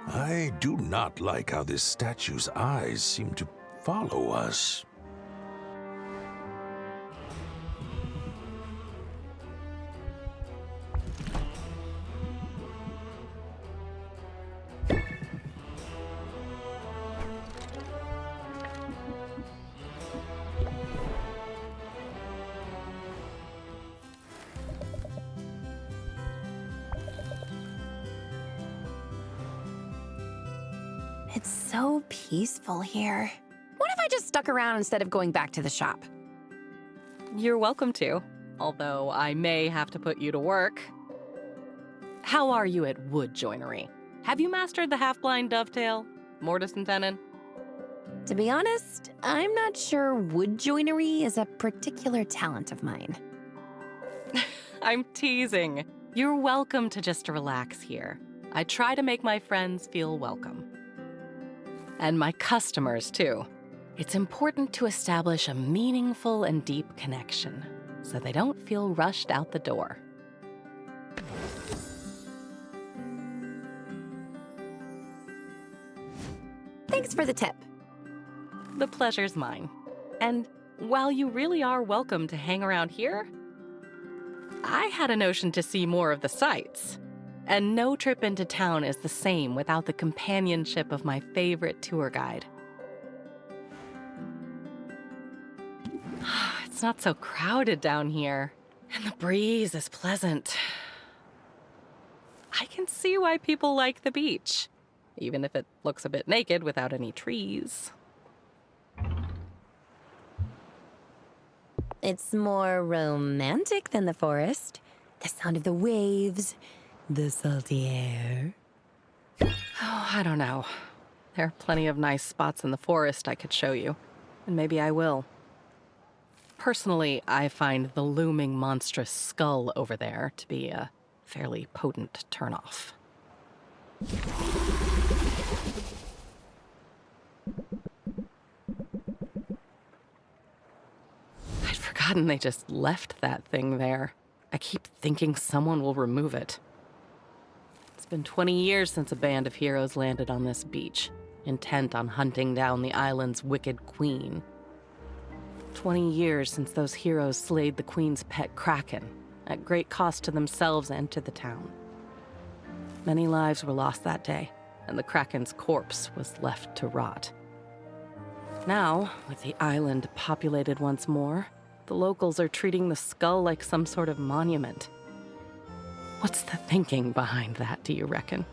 I do not like how this statue's eyes seem to follow us. It's so peaceful here. What if I just stuck around instead of going back to the shop? You're welcome to, although I may have to put you to work. How are you at wood joinery? Have you mastered the half-blind dovetail, mortise and tenon? To be honest, I'm not sure wood joinery is a particular talent of mine. I'm teasing. You're welcome to just relax here. I try to make my friends feel welcome. And my customers, too. It's important to establish a meaningful and deep connection so they don't feel rushed out the door. Thanks for the tip. The pleasure's mine. And while you really are welcome to hang around here, I had a notion to see more of the sights. And no trip into town is the same without the companionship of my favorite tour guide. It's not so crowded down here, and the breeze is pleasant. I can see why people like the beach, even if it looks a bit naked without any trees. It's more romantic than the forest. The sound of the waves, the salty air. Oh, I don't know. There are plenty of nice spots in the forest I could show you, and maybe I will. Personally, I find the looming monstrous skull over there to be a fairly potent turnoff. I'd forgotten they just left that thing there. I keep thinking someone will remove it. It's been 20 years since a band of heroes landed on this beach, intent on hunting down the island's wicked queen. 20 years since those heroes slayed the queen's pet kraken, at great cost to themselves and to the town. Many lives were lost that day, and the kraken's corpse was left to rot. Now, with the island populated once more, the locals are treating the skull like some sort of monument. What's the thinking behind that, do you reckon?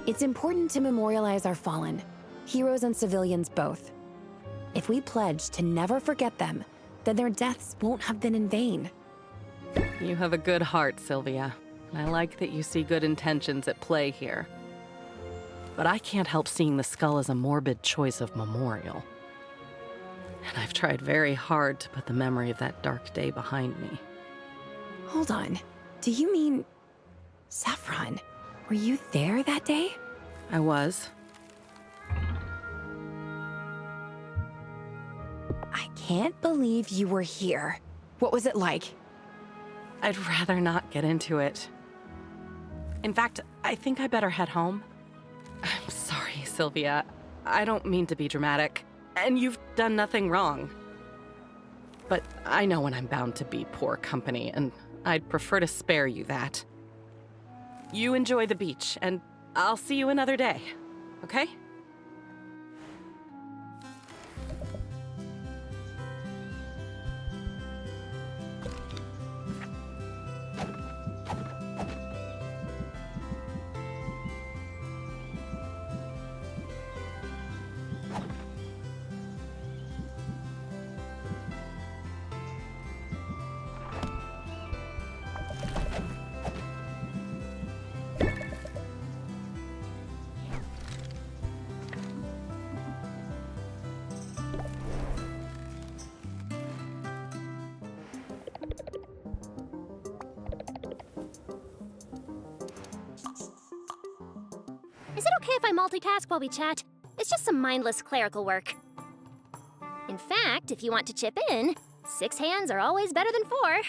It's important to memorialize our fallen, heroes and civilians both. If we pledge to never forget them, then their deaths won't have been in vain. You have a good heart, Sylvia. I like that you see good intentions at play here. But I can't help seeing the skull as a morbid choice of memorial. And I've tried very hard to put the memory of that dark day behind me. Hold on. Do you mean... Saffron? Were you there that day? I was. I can't believe you were here. What was it like? I'd rather not get into it. In fact, I think I better head home. I'm sorry, Sylvia. I don't mean to be dramatic. And you've done nothing wrong. But I know when I'm bound to be poor company, and I'd prefer to spare you that. You enjoy the beach, and I'll see you another day, okay? Is it okay if I multitask while we chat? It's just some mindless clerical work. In fact, if you want to chip in, 6 hands are always better than 4.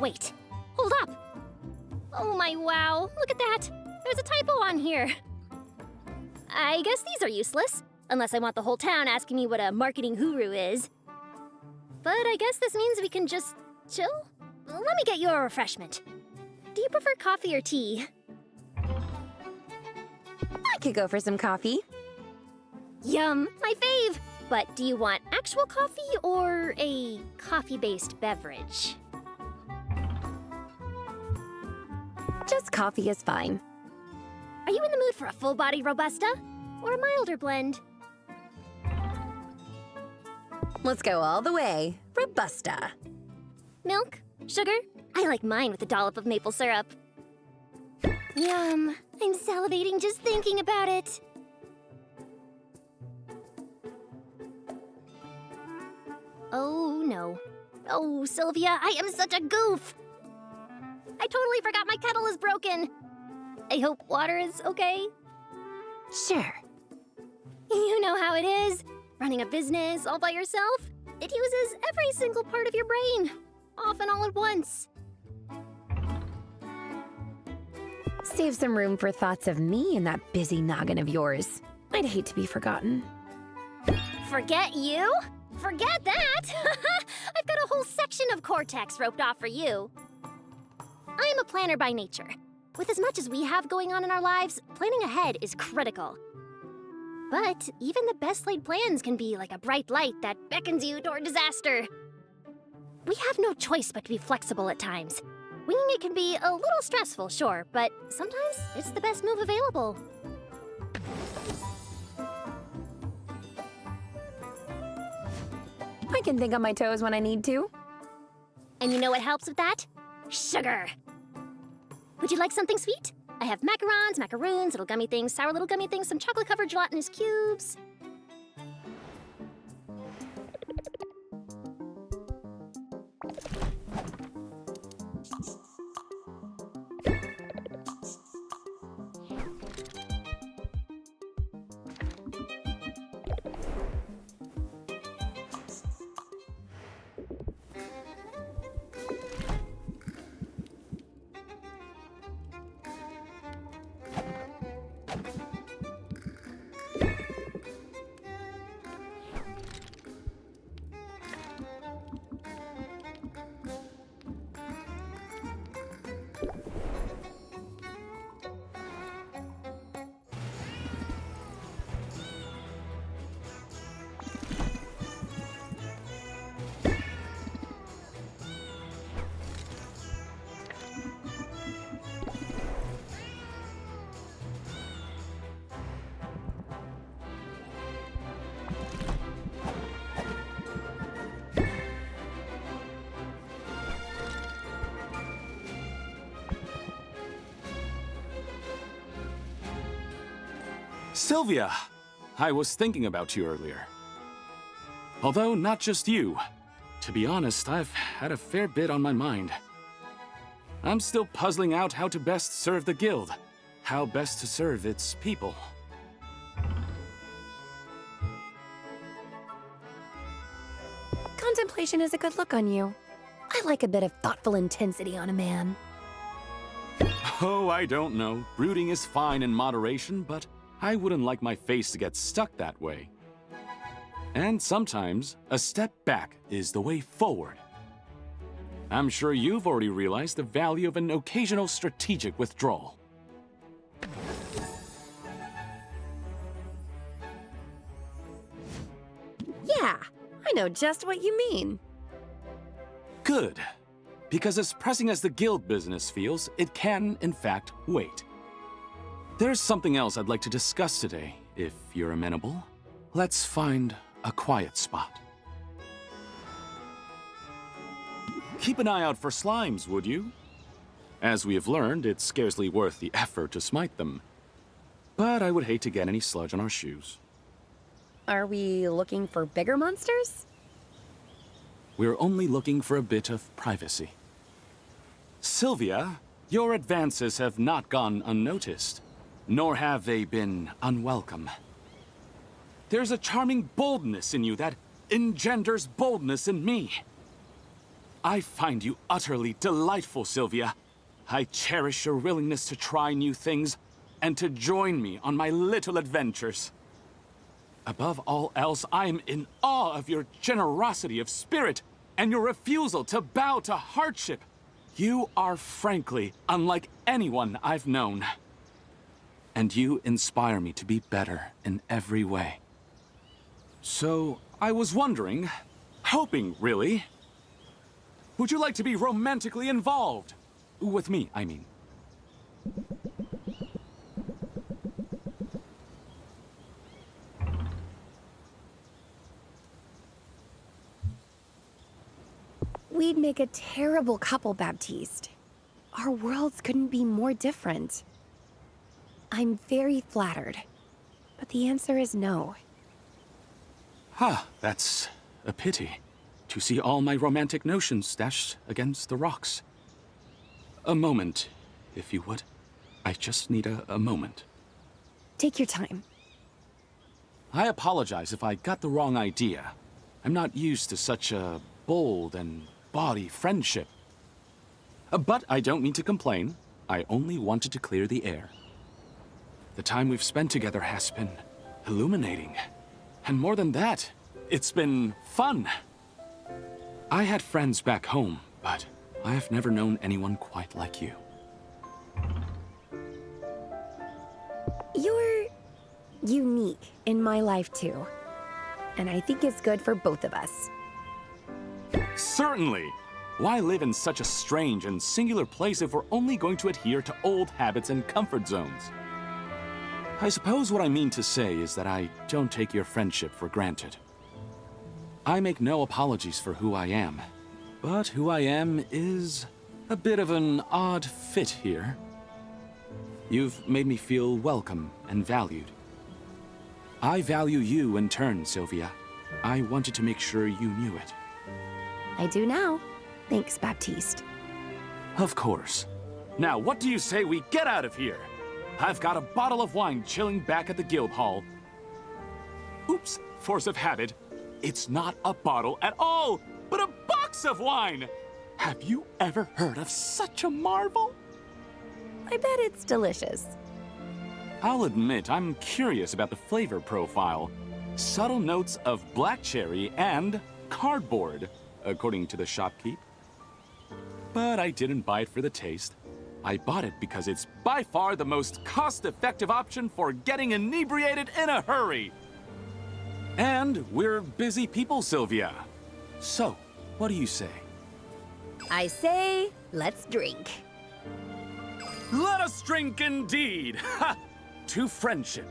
Wait, hold up! Oh my wow, look at that! There's a typo on here. I guess these are useless, unless I want the whole town asking me what a marketing guru is. But I guess this means we can just chill? Let me get you a refreshment. Do you prefer coffee or tea? I could go for some coffee. Yum, my fave! But do you want actual coffee or a coffee-based beverage? Just coffee is fine. Are you in the mood for a full-body Robusta? Or a milder blend? Let's go all the way. Robusta. Milk? Sugar? I like mine with a dollop of maple syrup. Yum. I'm salivating just thinking about it. Oh, no. Oh, Sylvia, I am such a goof. I totally forgot my kettle is broken. I hope water is okay. Sure. You know how it is. Running a business all by yourself. It uses every single part of your brain. Often all at once. Save some room for thoughts of me in that busy noggin of yours. I'd hate to be forgotten. Forget you? Forget that! I've got a whole section of cortex roped off for you. I am a planner by nature. With as much as we have going on in our lives, planning ahead is critical. But even the best laid plans can be like a bright light that beckons you toward disaster. We have no choice but to be flexible at times. Winging it can be a little stressful, sure, but sometimes it's the best move available. I can think on my toes when I need to. And you know what helps with that? Sugar! Would you like something sweet? I have macarons, macaroons, little gummy things, sour little gummy things, some chocolate-covered gelatinous cubes. Sylvia! I was thinking about you earlier. Although not just you. To be honest, I've had a fair bit on my mind. I'm still puzzling out how to best serve the guild. How best to serve its people. Contemplation is a good look on you. I like a bit of thoughtful intensity on a man. Oh, I don't know. Brooding is fine in moderation, but I wouldn't like my face to get stuck that way. And sometimes, a step back is the way forward. I'm sure you've already realized the value of an occasional strategic withdrawal. Yeah, I know just what you mean. Good. Because as pressing as the guild business feels, it can, in fact, wait. There's something else I'd like to discuss today, if you're amenable. Let's find a quiet spot. Keep an eye out for slimes, would you? As we have learned, it's scarcely worth the effort to smite them. But I would hate to get any sludge on our shoes. Are we looking for bigger monsters? We're only looking for a bit of privacy. Sylvia, your advances have not gone unnoticed. Nor have they been unwelcome. There's a charming boldness in you that engenders boldness in me. I find you utterly delightful, Sylvia. I cherish your willingness to try new things and to join me on my little adventures. Above all else, I am in awe of your generosity of spirit and your refusal to bow to hardship. You are frankly unlike anyone I've known. And you inspire me to be better in every way. So, I was wondering, hoping really, would you like to be romantically involved? With me, I mean. We'd make a terrible couple, Baptiste. Our worlds couldn't be more different. I'm very flattered, but the answer is no. That's a pity. To see all my romantic notions stashed against the rocks. A moment, if you would. I just need a moment. Take your time. I apologize if I got the wrong idea. I'm not used to such a bold and bawdy friendship. But I don't mean to complain. I only wanted to clear the air. The time we've spent together has been illuminating. And more than that, it's been fun. I had friends back home, but I have never known anyone quite like you. You're unique in my life, too. And I think it's good for both of us. Certainly! Why live in such a strange and singular place if we're only going to adhere to old habits and comfort zones? I suppose what I mean to say is that I don't take your friendship for granted. I make no apologies for who I am, but who I am is a bit of an odd fit here. You've made me feel welcome and valued. I value you in turn, Sylvia. I wanted to make sure you knew it. I do now. Thanks, Baptiste. Of course. Now, what do you say we get out of here? I've got a bottle of wine chilling back at the guild hall. Oops, force of habit. It's not a bottle at all, but a box of wine! Have you ever heard of such a marvel? I bet it's delicious. I'll admit, I'm curious about the flavor profile. Subtle notes of black cherry and cardboard, according to the shopkeep. But I didn't buy it for the taste. I bought it because it's by far the most cost-effective option for getting inebriated in a hurry. And we're busy people, Sylvia. So, what do you say? I say, let's drink. Let us drink indeed! Ha! To friendship.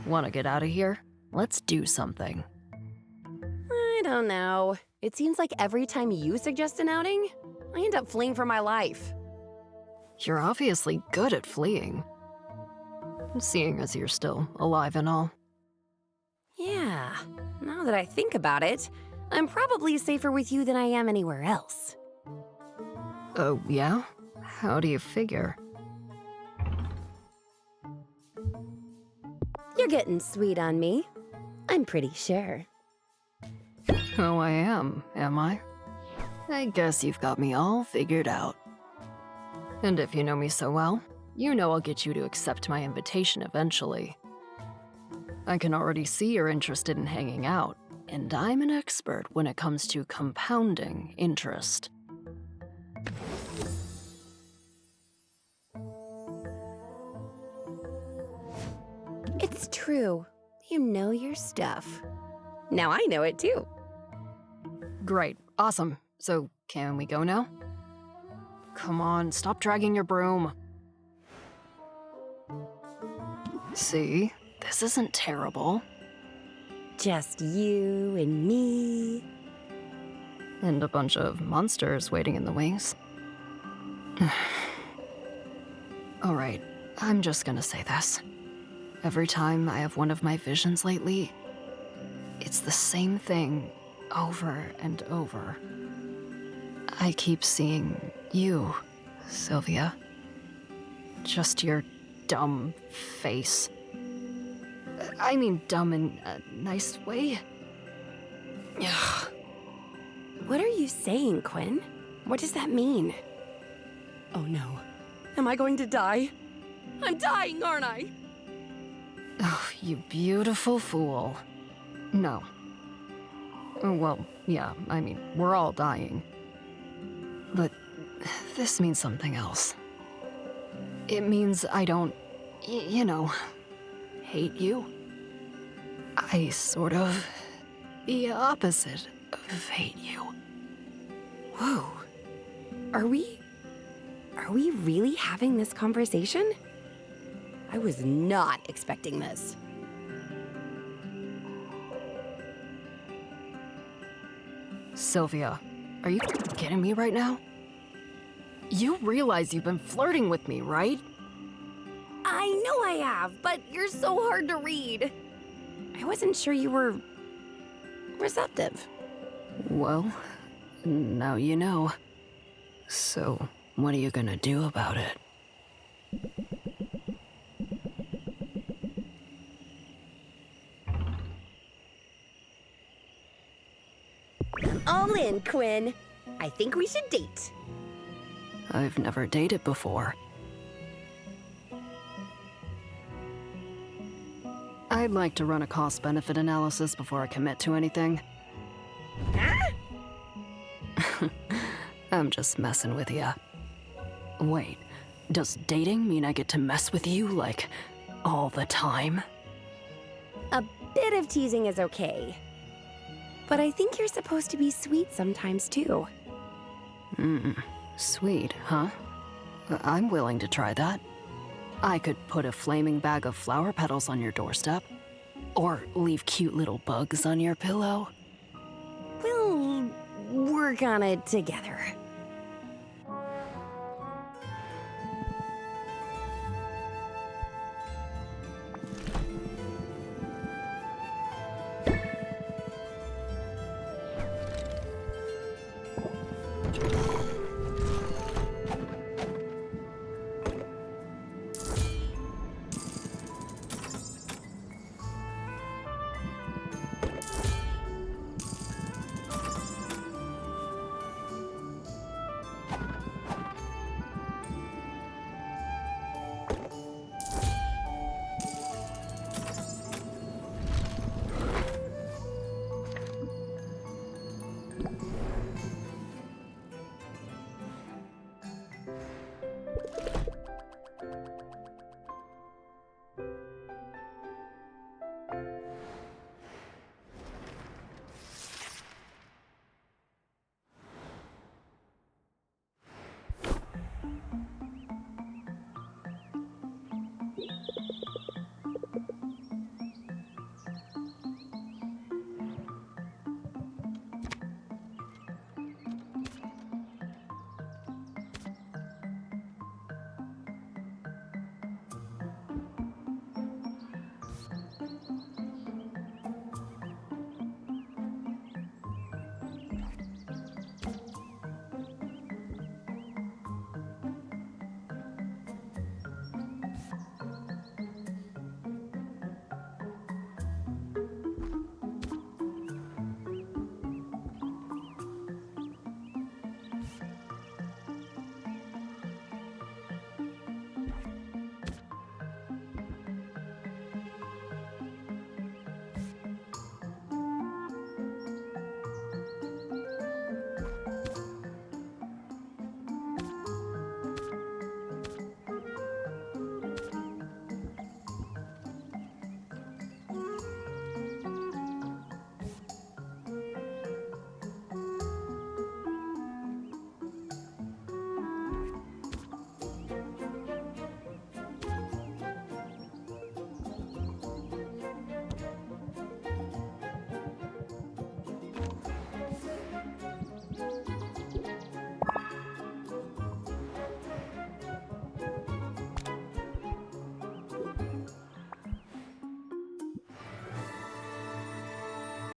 wanna get out of here? Let's do something. I don't know. It seems like every time you suggest an outing, I end up fleeing for my life. You're obviously good at fleeing. Seeing as you're still alive and all. Yeah, now that I think about it, I'm probably safer with you than I am anywhere else. Oh, yeah? How do you figure? You're getting sweet on me. I'm pretty sure. Oh, I am I? I guess you've got me all figured out. And if you know me so well, you know I'll get you to accept my invitation eventually. I can already see you're interested in hanging out, and I'm an expert when it comes to compounding interest. It's true. You know your stuff. Now I know it too. Great. Awesome. So, can we go now? Come on, stop dragging your broom. See? This isn't terrible. Just you and me. And a bunch of monsters waiting in the wings. Alright, I'm just gonna say this. Every time I have one of my visions lately, it's the same thing over and over. I keep seeing you, Sylvia. Just your dumb face. I mean dumb in a nice way. Ugh. What are you saying, Quinn? What does that mean? Oh no. Am I going to die? I'm dying, aren't I? Oh, you beautiful fool. No. Well, yeah, I mean, we're all dying. But this means something else. It means I don't, you know, hate you. I sort of the opposite of hate you. Whoa. Are we really having this conversation? I was not expecting this. Sylvia, are you kidding me right now? You realize you've been flirting with me, right? I know I have, but you're so hard to read. I wasn't sure you were receptive. Well, now you know. So, what are you gonna do about it? All in, Quinn. I think we should date. I've never dated before. I'd like to run a cost-benefit analysis before I commit to anything. Huh? I'm just messing with ya. Wait, does dating mean I get to mess with you, like, all the time? A bit of teasing is okay. But I think you're supposed to be sweet sometimes, too. Sweet, huh? I'm willing to try that. I could put a flaming bag of flower petals on your doorstep. Or leave cute little bugs on your pillow. We'll work on it together.